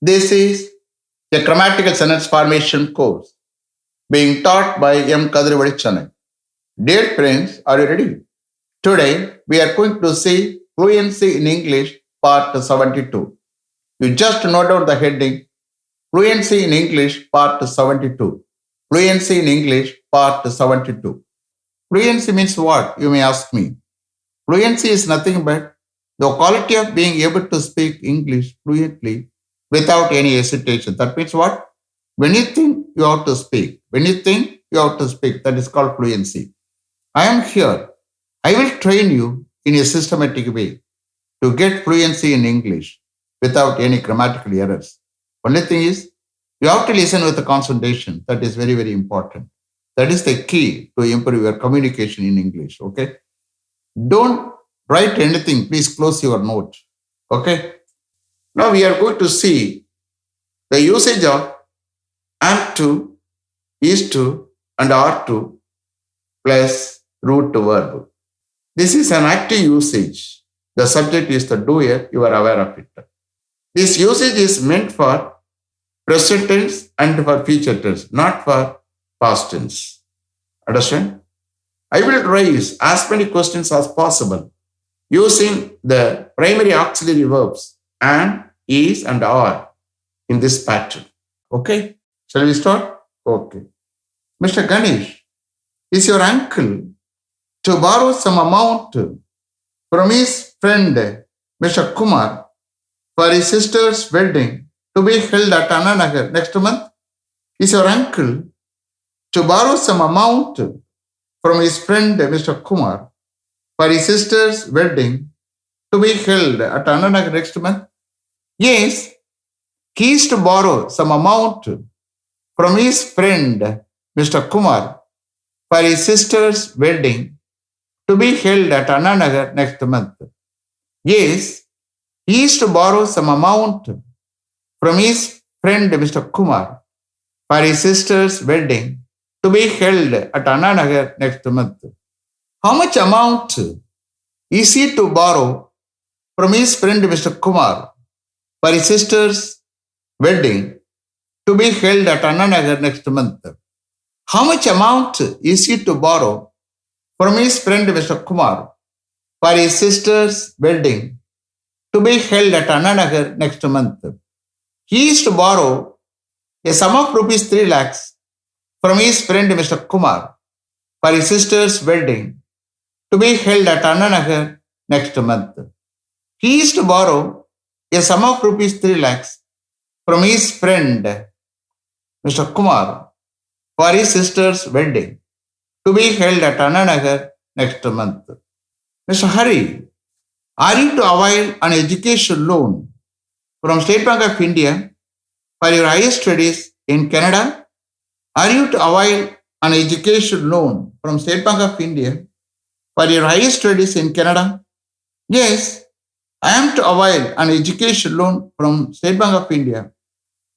This is a grammatical sentence formation course being taught by Kathirvelu. Dear friends, are you ready? Today, we are going to see Fluency in English Part 72. You just note down the heading Fluency in English Part 72. Fluency in English Part 72. Fluency means what? You may ask me. Fluency is nothing but the quality of being able to speak English fluently without any hesitation. That means what? When you think you have to speak. When you think you have to speak, that is called fluency. I am here. I will train you in a systematic way to get fluency in English without any grammatical errors. Only thing is, you have to listen with a concentration. That is very, very important. That is the key to improve your communication in English. Okay? Don't write anything. Please close your note. Okay? Now we are going to see the usage of am to, is to, and are to plus root verb. This is an active usage. The subject is the doer. You are aware of it. This usage is meant for present tense and for future tense, not for past tense. Understand? I will raise as many questions as possible using the primary auxiliary verbs am, is, and are in this pattern. Okay? Shall we start? Okay. Mr. Ganesh, is your uncle to borrow some amount from his friend, Mr. Kumar, for his sister's wedding to be held at Ananagar next month? Is your uncle to borrow some amount from his friend, Mr. Kumar, for his sister's wedding to be held at Ananagar next month? Yes, he is to borrow some amount from his friend, Mr. Kumar, for his sister's wedding to be held at Ananagar next month. Yes, he is to borrow some amount from his friend, Mr. Kumar, for his sister's wedding to be held at Ananagar next month. How much amount is he to borrow from his friend, Mr. Kumar, for his sister's wedding to be held at Ananagar next month? How much amount is he to borrow from his friend Mr. Kumar for his sister's wedding to be held at Ananagar next month? He is to borrow a sum of rupees 3 lakhs from his friend Mr. Kumar for his sister's wedding to be held at Ananagar next month. He is to borrow a sum of rupees 3 lakhs from his friend Mr. Kumar for his sister's wedding to be held at Ananagar next month. Mr. Hari, are you to avail an education loan from State Bank of India for your higher studies in Canada? Are you to avail an education loan from State Bank of India for your higher studies in Canada? Yes, I am to avail an education loan from State Bank of India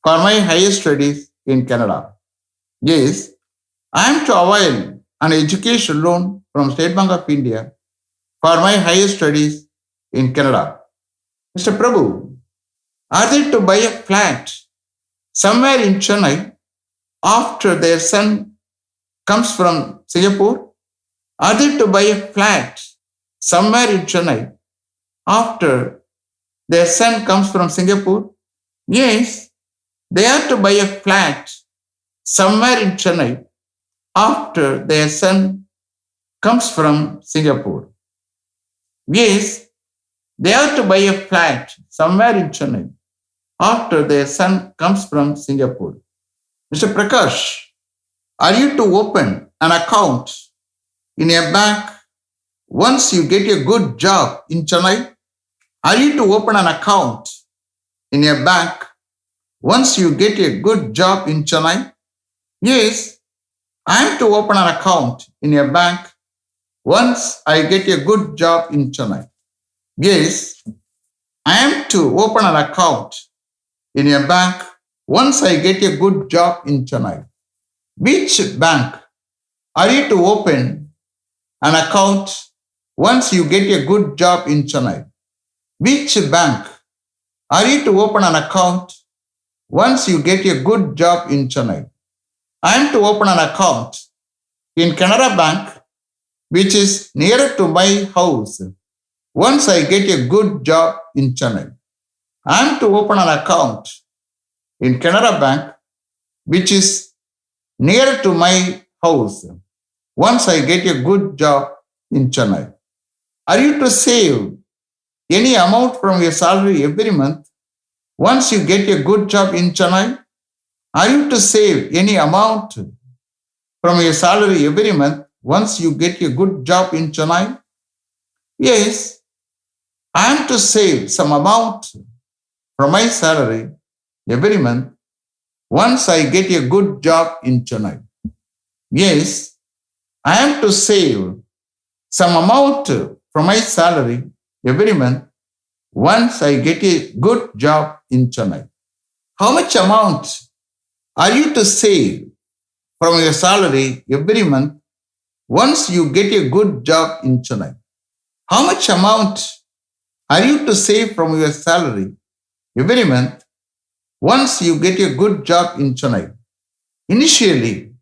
for my higher studies in Canada. Yes, I am to avail an education loan from State Bank of India for my higher studies in Canada. Mr. Prabhu, are they to buy a flat somewhere in Chennai after their son comes from Singapore? Are they to buy a flat somewhere in Chennai after their son comes from Singapore? Yes, they are to buy a flat somewhere in Chennai after their son comes from Singapore. Yes, they are to buy a flat somewhere in Chennai after their son comes from Singapore. Mr. Prakash, are you to open an account in a bank once you get a good job in Chennai? Are you to open an account in a bank once you get a good job in Chennai? Yes, I am to open an account in a bank once I get a good job in Chennai. Yes, I am to open an account in a bank once I get a good job in Chennai. Which bank are you to open an account once you get a good job in Chennai? Which bank are you to open an account once you get a good job in Chennai. I am to open an account in Canara Bank, which is nearer to my house, once I get a good job in Chennai. I am to open an account in Canara Bank, which is nearer to my house, once I get a good job in Chennai. Are you to save any amount from your salary every month once you get a good job in Chennai? Are you to save any amount from your salary every month once you get a good job in Chennai? Yes, I am to save some amount from my salary every month once I get a good job in Chennai. Yes, I am to save some amount from my salary every month once I get a good job in Chennai. How much amount are you to save from your salary every month once you get a good job in Chennai? How much amount are you to save from your salary every month once you get a good job in Chennai? Initially,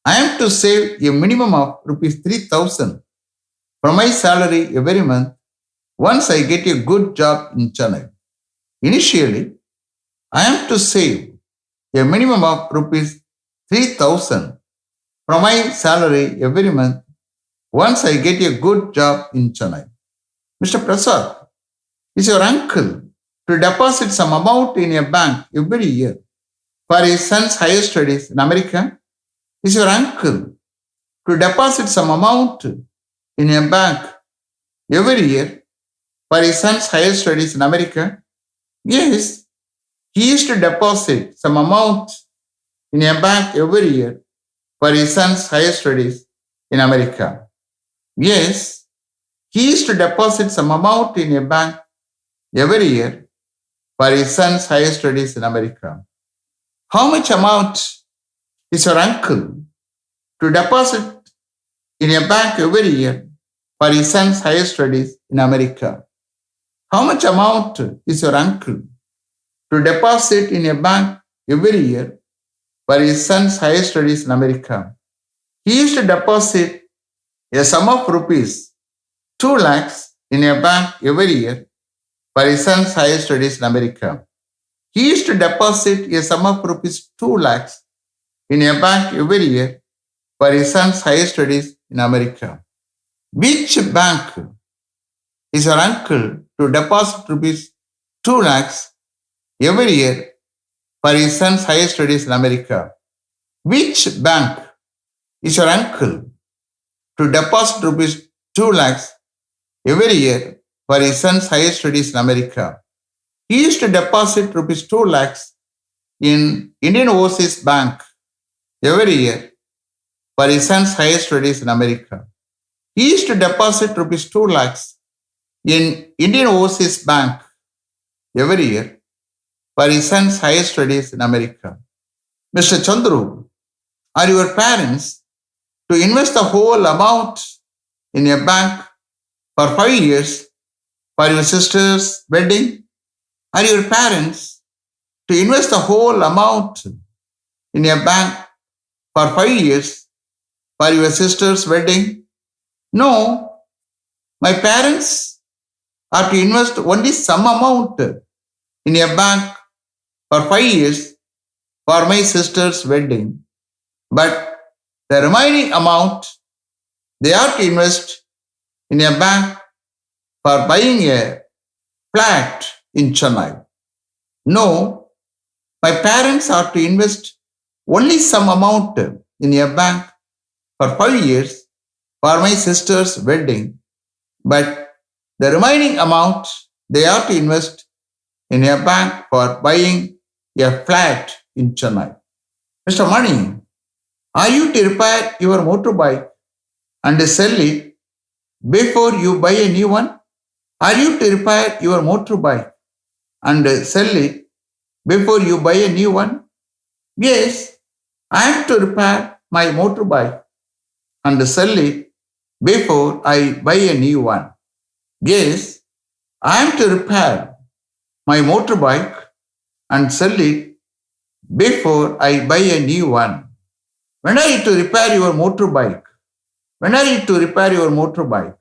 I am to save a minimum of rupees 3,000 from my salary every month once I get a good job in Chennai. Initially, I am to save a minimum of rupees 3,000 from my salary every month once I get a good job in Chennai. Mr. Prasad, is your uncle to deposit some amount in a bank every year for his son's higher studies in America? Is your uncle to deposit some amount in a bank every year for his son's higher studies in America? Yes, he used to deposit some amount in a bank every year for his son's higher studies in America. Yes, he used to deposit some amount in a bank every year for his son's higher studies in America. How much amount is your uncle to deposit in a bank every year for his son's higher studies in America? How much amount is your uncle to deposit in a bank every year for his son's higher studies in America? He used to deposit a sum of rupees 2 lakhs in a bank every year for his son's higher studies in America. He used to deposit a sum of rupees 2 lakhs in a bank every year for his son's higher studies in America. Which bank is your uncle to deposit rupees 2 lakhs every year for his son's higher studies in America? Which bank is your uncle to deposit rupees 2 lakhs every year for his son's higher studies in America? He used to deposit rupees 2 lakhs in Indian Overseas Bank every year for his son's higher studies in America. He used to deposit rupees 2 lakhs in Indian Overseas Bank every year for his son's higher studies in America. Mr. Chandru, are your parents to invest the whole amount in a bank for 5 years for your sister's wedding? Are your parents to invest the whole amount in a bank for 5 years for your sister's wedding? No, my parents are to invest only some amount in a bank for 5 years for my sister's wedding, but the remaining amount they are to invest in a bank for buying a flat in Chennai. No, my parents are to invest only some amount in a bank for 5 years for my sister's wedding, but the remaining amount they are to invest in a bank for buying a flat in Chennai. Mr. Mani, are you to repair your motorbike and sell it before you buy a new one? Are you to repair your motorbike and sell it before you buy a new one? Yes, I am to repair my motorbike and sell it before I buy a new one. Yes, I am to repair my motorbike and sell it before I buy a new one. When are you to repair your motorbike? When are you to repair your motorbike?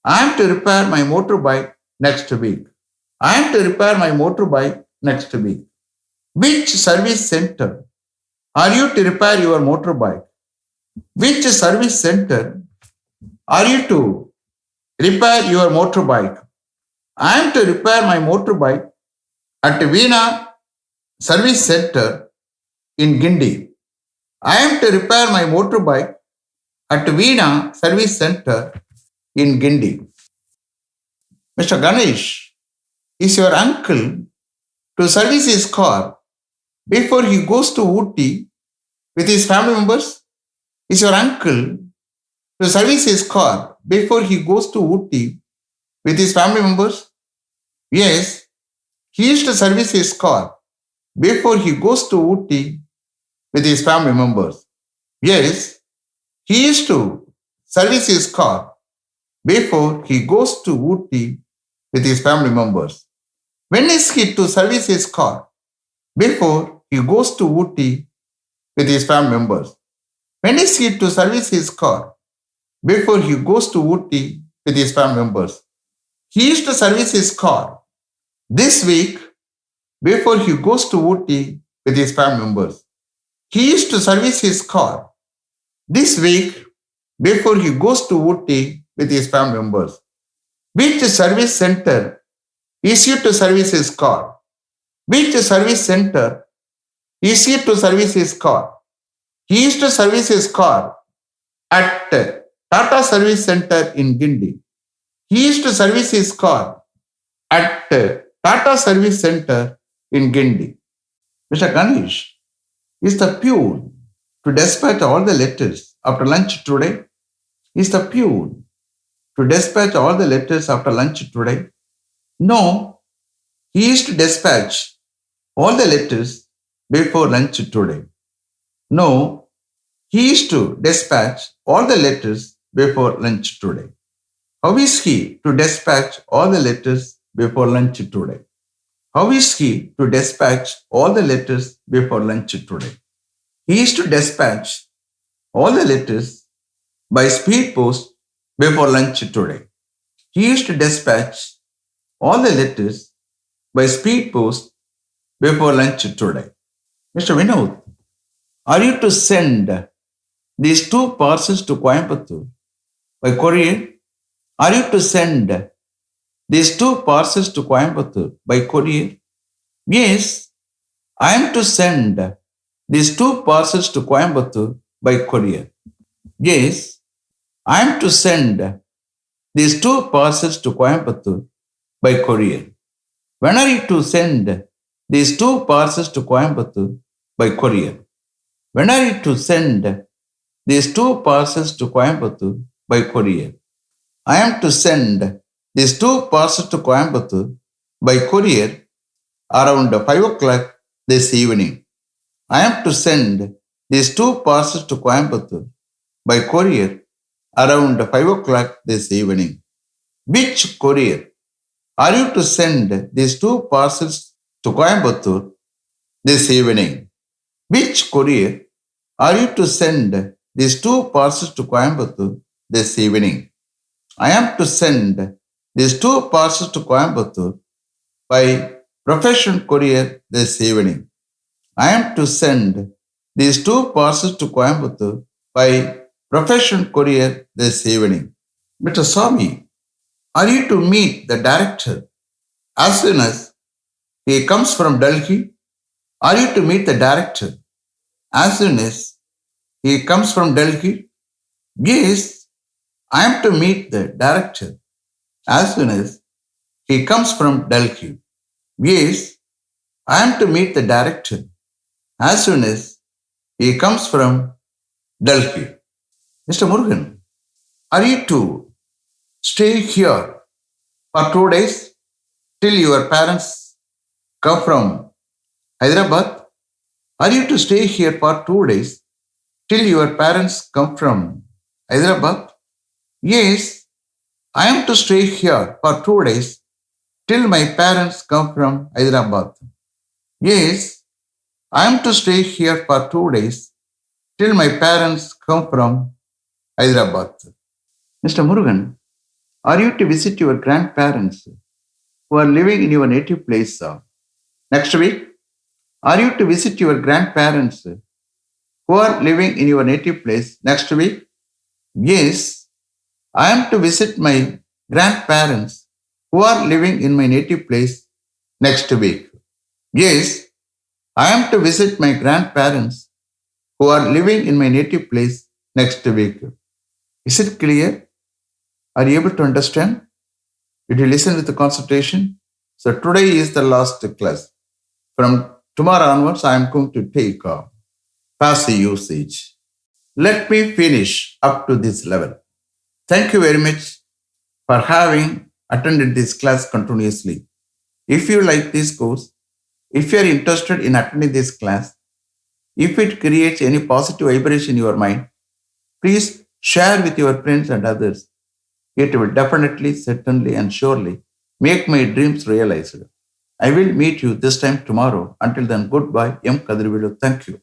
I am to repair my motorbike next week. I am to repair my motorbike next week. Which service center are you to repair your motorbike? Which service center are you to repair your motorbike? I am to repair my motorbike at Veena Service Center in Gindi. I am to repair my motorbike at Veena Service Center in Gindi. Mr. Ganesh, is your uncle to service his car before he goes to Ooty with his family members? Is your uncle to service his car before he goes to Ooty with his family members? Yes, he is to service his car before he goes to Ooty with his family members. Yes, he is to service his car before he goes to Ooty with his family members. When is he to service his car before he goes to Ooty with his family members? When is he to service his car before he goes to Ooty with his family members? He is to service his car this week before he goes to Ooty with his family members. He is to service his car this week before he goes to Ooty with his family members. Which service center is he to service his car? Which service center is he to service his car? He is to service his car at Tata Service Center in Gindi. He is to service his car at Tata Service Center in Gindi. Mr. Ganesh, is the peon to dispatch all the letters after lunch today? Is the peon to dispatch all the letters after lunch today? No, he is to dispatch all the letters before lunch today. No, he is to dispatch all the letters before lunch today. How is he to dispatch all the letters before lunch today? How is he to dispatch all the letters before lunch today? He is to dispatch all the letters by speed post before lunch today. He is to dispatch all the letters by speed post before lunch today. Mr. Vinod, are you to send these 2 parcels to Coimbatore by courier? Are you to send these 2 parcels to Coimbatore by courier? Yes, I am to send these 2 parcels to Coimbatore by courier. Yes, I am to send these 2 parcels to Coimbatore by courier. When are you to send these 2 parcels to Coimbatore by courier? When are you to send these 2 parcels to Coimbatore by courier? I am to send these 2 parcels to Coimbatore by courier around 5 o'clock this evening. I am to send these 2 parcels to Coimbatore by courier around 5 o'clock this evening. Which courier are you to send these 2 parcels to Coimbatore this evening? Which courier are you to send these 2 parcels to Coimbatore this evening? I am to send these 2 parcels to Coimbatore by professional courier this evening. I am to send these 2 parcels to Coimbatore by professional courier this evening. Mr. Swami, are you to meet the director as soon as he comes from Delhi? Are you to meet the director as soon as he comes from Delhi? Yes, I am to meet the director as soon as he comes from Delhi. Yes, I am to meet the director as soon as he comes from Delhi. Mr. Murugan, are you to stay here for 2 days till your parents come from Hyderabad? Are you to stay here for 2 days till your parents come from Hyderabad? Yes, I am to stay here for 2 days till my parents come from Hyderabad. Yes, I am to stay here for 2 days till my parents come from Hyderabad. Mr. Murugan, are you to visit your grandparents who are living in your native place next week? Are you to visit your grandparents who are living in your native place next week? Yes, I am to visit my grandparents who are living in my native place next week. Yes, I am to visit my grandparents who are living in my native place next week. Is it clear? Are you able to understand? Did you listen with the concentration? So today is the last class. From tomorrow onwards, I am going to take passive usage. Let me finish up to this level. Thank you very much for having attended this class continuously. If you like this course, if you are interested in attending this class, if it creates any positive vibration in your mind, please share with your friends and others. It will definitely, certainly, and surely make my dreams realized. I will meet you this time tomorrow. Until then, goodbye. M. Kathirvelu. Thank you.